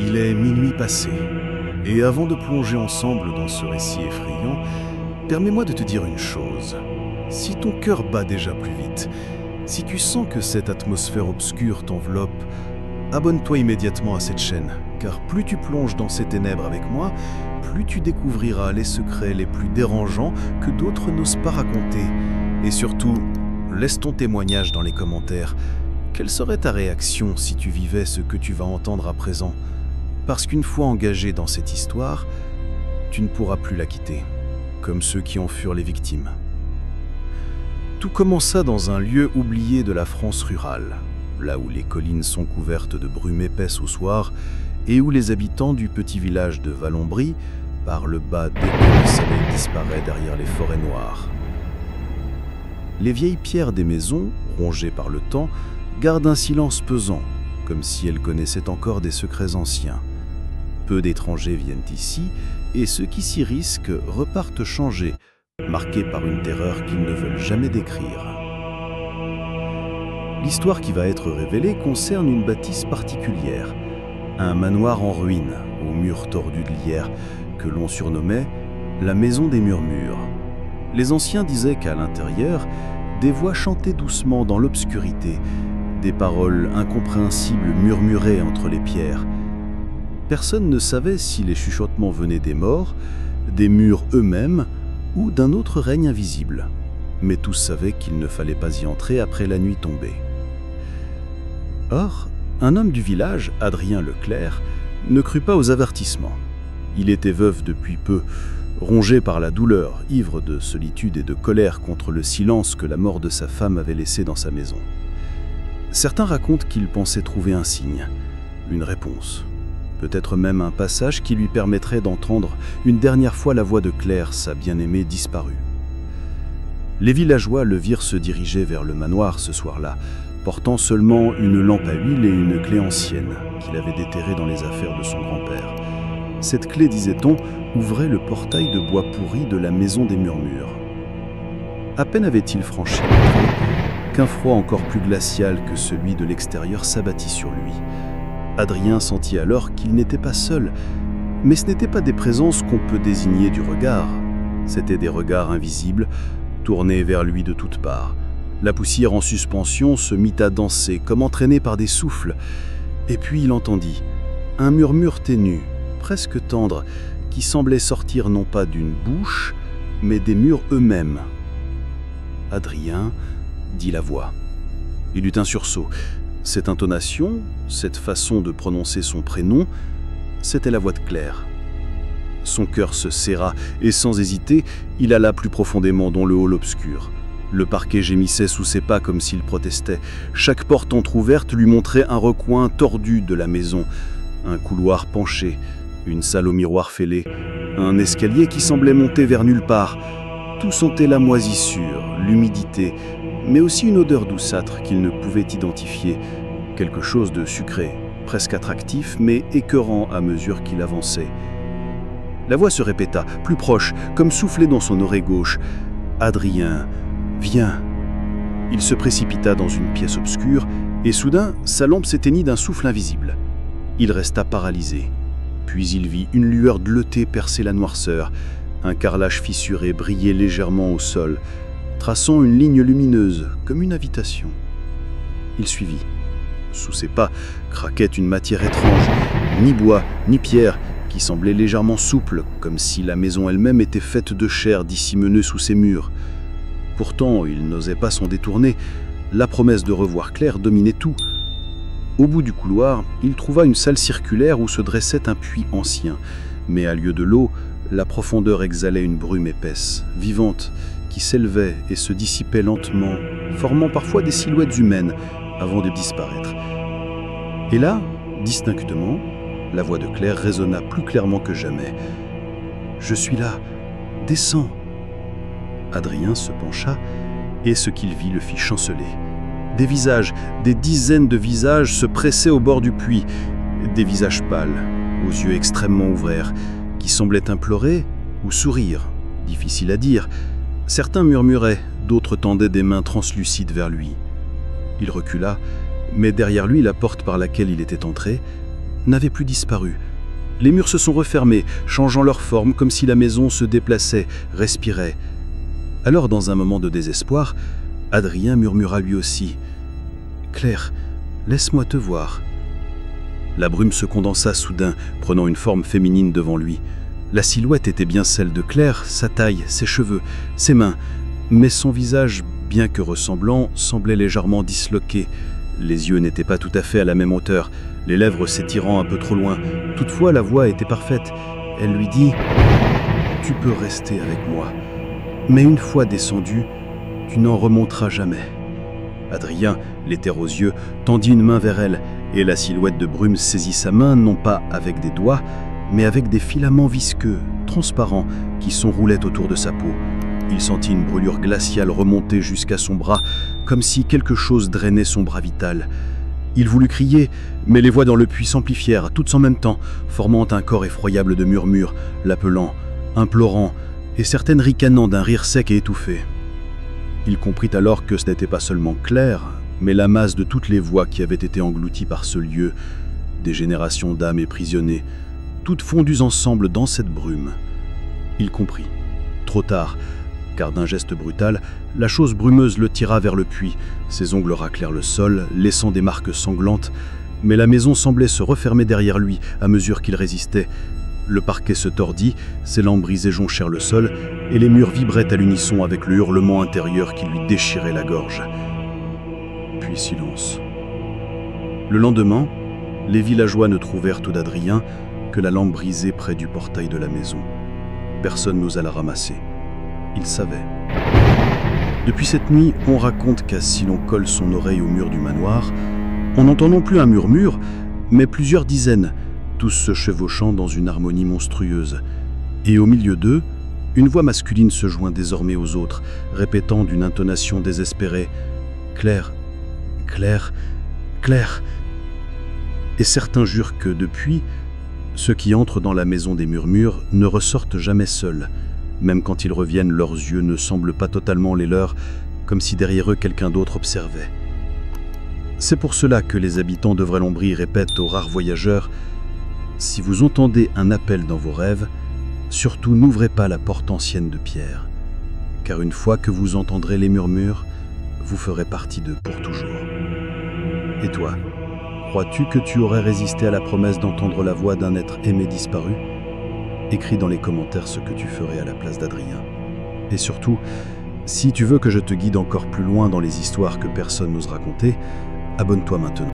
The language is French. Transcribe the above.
Il est minuit passé, et avant de plonger ensemble dans ce récit effrayant, permets-moi de te dire une chose. Si ton cœur bat déjà plus vite, si tu sens que cette atmosphère obscure t'enveloppe, abonne-toi immédiatement à cette chaîne, car plus tu plonges dans ces ténèbres avec moi, plus tu découvriras les secrets les plus dérangeants que d'autres n'osent pas raconter. Et surtout, laisse ton témoignage dans les commentaires. Quelle serait ta réaction si tu vivais ce que tu vas entendre à présent? Parce qu'une fois engagé dans cette histoire, tu ne pourras plus la quitter, comme ceux qui en furent les victimes. Tout commença dans un lieu oublié de la France rurale, là où les collines sont couvertes de brume épaisse au soir et où les habitants du petit village de Vallombry parlent bas dès que le soleil disparaît derrière les forêts noires. Les vieilles pierres des maisons, rongées par le temps, gardent un silence pesant, comme si elles connaissaient encore des secrets anciens. Peu d'étrangers viennent ici, et ceux qui s'y risquent repartent changés, marqués par une terreur qu'ils ne veulent jamais décrire. L'histoire qui va être révélée concerne une bâtisse particulière, un manoir en ruine, aux murs tordus de lierre, que l'on surnommait la Maison des Murmures. Les anciens disaient qu'à l'intérieur, des voix chantaient doucement dans l'obscurité, des paroles incompréhensibles murmuraient entre les pierres. Personne ne savait si les chuchotements venaient des morts, des murs eux-mêmes ou d'un autre règne invisible. Mais tous savaient qu'il ne fallait pas y entrer après la nuit tombée. Or, un homme du village, Adrien Leclerc, ne crut pas aux avertissements. Il était veuf depuis peu, rongé par la douleur, ivre de solitude et de colère contre le silence que la mort de sa femme avait laissé dans sa maison. Certains racontent qu'il pensait trouver un signe, une réponse, peut-être même un passage qui lui permettrait d'entendre une dernière fois la voix de Claire, sa bien-aimée disparue. Les villageois le virent se diriger vers le manoir ce soir-là, portant seulement une lampe à huile et une clé ancienne qu'il avait déterrée dans les affaires de son grand-père. Cette clé, disait-on, ouvrait le portail de bois pourri de la Maison des Murmures. À peine avait-il franchi l'entrée qu'un froid encore plus glacial que celui de l'extérieur s'abattit sur lui. Adrien sentit alors qu'il n'était pas seul, mais ce n'étaient pas des présences qu'on peut désigner du regard. C'étaient des regards invisibles, tournés vers lui de toutes parts. La poussière en suspension se mit à danser, comme entraînée par des souffles. Et puis il entendit un murmure ténu, presque tendre, qui semblait sortir non pas d'une bouche, mais des murs eux-mêmes. « Adrien », dit la voix. Il eut un sursaut. Cette intonation, cette façon de prononcer son prénom, c'était la voix de Claire. Son cœur se serra et sans hésiter, il alla plus profondément dans le hall obscur. Le parquet gémissait sous ses pas comme s'il protestait. Chaque porte entr'ouverte lui montrait un recoin tordu de la maison, un couloir penché, une salle au miroir fêlé, un escalier qui semblait monter vers nulle part. Tout sentait la moisissure, l'humidité, mais aussi une odeur douceâtre qu'il ne pouvait identifier, quelque chose de sucré, presque attractif, mais écœurant à mesure qu'il avançait. La voix se répéta, plus proche, comme soufflée dans son oreille gauche. « Adrien, viens !» Il se précipita dans une pièce obscure, et soudain, sa lampe s'éteignit d'un souffle invisible. Il resta paralysé. Puis il vit une lueur bleutée percer la noirceur. Un carrelage fissuré brillait légèrement au sol, traçant une ligne lumineuse, comme une invitation. Il suivit. Sous ses pas craquait une matière étrange, ni bois, ni pierre, qui semblait légèrement souple, comme si la maison elle-même était faite de chair disséminée sous ses murs. Pourtant, il n'osait pas s'en détourner. La promesse de revoir Claire dominait tout. Au bout du couloir, il trouva une salle circulaire où se dressait un puits ancien, mais à lieu de l'eau, la profondeur exhalait une brume épaisse, vivante, qui s'élevait et se dissipait lentement, formant parfois des silhouettes humaines avant de disparaître. Et là, distinctement, la voix de Claire résonna plus clairement que jamais. « Je suis là, descends !» Adrien se pencha et ce qu'il vit le fit chanceler. Des visages, des dizaines de visages se pressaient au bord du puits, des visages pâles, aux yeux extrêmement ouverts, qui semblaient implorer ou sourire, difficile à dire. Certains murmuraient, d'autres tendaient des mains translucides vers lui. Il recula, mais derrière lui la porte par laquelle il était entré, n'avaient plus disparu. Les murs se sont refermés, changeant leur forme comme si la maison se déplaçait, respirait. Alors, dans un moment de désespoir, Adrien murmura lui aussi « Claire, laisse-moi te voir ». La brume se condensa soudain, prenant une forme féminine devant lui. La silhouette était bien celle de Claire, sa taille, ses cheveux, ses mains, mais son visage, bien que ressemblant, semblait légèrement disloqué. Les yeux n'étaient pas tout à fait à la même hauteur, les lèvres s'étirant un peu trop loin. Toutefois, la voix était parfaite. Elle lui dit « Tu peux rester avec moi, mais une fois descendu, tu n'en remonteras jamais. » Adrien, les terres aux yeux, tendit une main vers elle, et la silhouette de brume saisit sa main non pas avec des doigts, mais avec des filaments visqueux, transparents, qui s'enroulaient autour de sa peau. Il sentit une brûlure glaciale remonter jusqu'à son bras, comme si quelque chose drainait son bras vital. Il voulut crier, mais les voix dans le puits s'amplifièrent, toutes en même temps, formant un corps effroyable de murmures, l'appelant, implorant, et certaines ricanant d'un rire sec et étouffé. Il comprit alors que ce n'était pas seulement Claire, mais la masse de toutes les voix qui avaient été englouties par ce lieu, des générations d'âmes emprisonnées, toutes fondues ensemble dans cette brume. Il comprit. Trop tard, car d'un geste brutal, la chose brumeuse le tira vers le puits. Ses ongles raclèrent le sol, laissant des marques sanglantes, mais la maison semblait se refermer derrière lui à mesure qu'il résistait. Le parquet se tordit, ses lampes brisées jonchèrent le sol, et les murs vibraient à l'unisson avec le hurlement intérieur qui lui déchirait la gorge. Puis silence. Le lendemain, les villageois ne trouvèrent tout d'Adrien que la lampe brisée près du portail de la maison. Personne n'osa la ramasser. Ils savaient. Depuis cette nuit, on raconte qu'à si l'on colle son oreille au mur du manoir, on n'entend non plus un murmure, mais plusieurs dizaines, tous se chevauchant dans une harmonie monstrueuse. Et au milieu d'eux, une voix masculine se joint désormais aux autres, répétant d'une intonation désespérée « Claire, Claire, Claire !» Et certains jurent que depuis, ceux qui entrent dans la maison des murmures ne ressortent jamais seuls. Même quand ils reviennent, leurs yeux ne semblent pas totalement les leurs, comme si derrière eux quelqu'un d'autre observait. C'est pour cela que les habitants de Vraie-Lombrie répètent aux rares voyageurs « Si vous entendez un appel dans vos rêves, surtout n'ouvrez pas la porte ancienne de pierre, car une fois que vous entendrez les murmures, vous ferez partie d'eux pour toujours. » Et toi, crois-tu que tu aurais résisté à la promesse d'entendre la voix d'un être aimé disparu ? Écris dans les commentaires ce que tu ferais à la place d'Adrien. Et surtout, si tu veux que je te guide encore plus loin dans les histoires que personne n'ose raconter, abonne-toi maintenant.